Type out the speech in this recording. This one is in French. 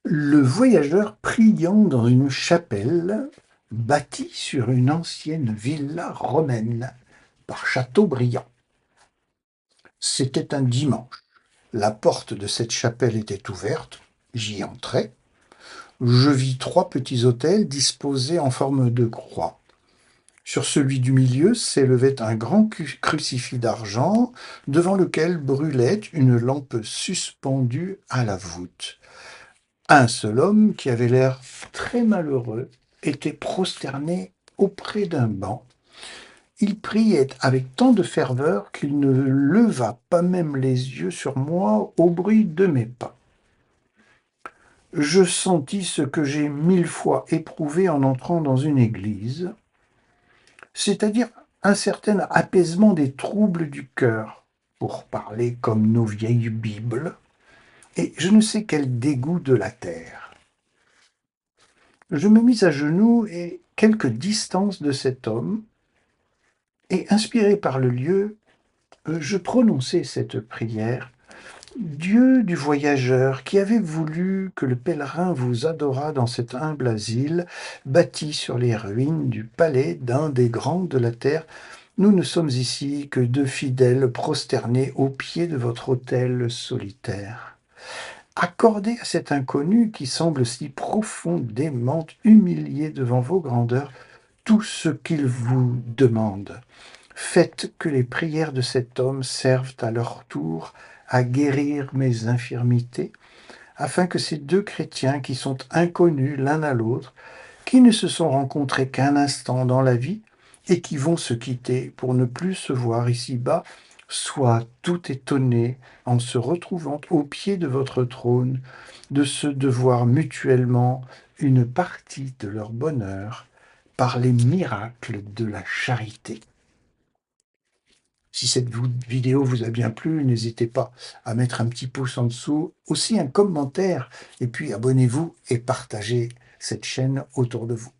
Le voyageur priant dans une chapelle bâtie sur une ancienne villa romaine par Chateaubriand. C'était un dimanche. La porte de cette chapelle était ouverte. J'y entrai. Je vis trois petits autels disposés en forme de croix. Sur celui du milieu s'élevait un grand crucifix d'argent, devant lequel brûlait une lampe suspendue à la voûte. Un seul homme, qui avait l'air très malheureux, était prosterné auprès d'un banc. Il priait avec tant de ferveur qu'il ne leva pas même les yeux sur moi au bruit de mes pas. Je sentis ce que j'ai 1000 fois éprouvé en entrant dans une église, c'est-à-dire un certain apaisement des troubles du cœur, pour parler comme nos vieilles Bibles, et je ne sais quel dégoût de la terre. Je me mis à genoux et quelque distance de cet homme, et inspiré par le lieu, je prononçai cette prière. Dieu du voyageur, qui avait voulu que le pèlerin vous adorât dans cet humble asile, bâti sur les ruines du palais d'un des grands de la terre, nous ne sommes ici que deux fidèles prosternés au pied de votre autel solitaire. Accordez à cet inconnu qui semble si profondément humilié devant vos grandeurs tout ce qu'il vous demande. Faites que les prières de cet homme servent à leur tour à guérir mes infirmités, afin que ces deux chrétiens qui sont inconnus l'un à l'autre, qui ne se sont rencontrés qu'un instant dans la vie et qui vont se quitter pour ne plus se voir ici-bas, soient tout étonnés en se retrouvant au pied de votre trône de se devoir mutuellement une partie de leur bonheur par les miracles de la charité. Si cette vidéo vous a bien plu, n'hésitez pas à mettre un petit pouce en dessous, aussi un commentaire, et puis abonnez-vous et partagez cette chaîne autour de vous.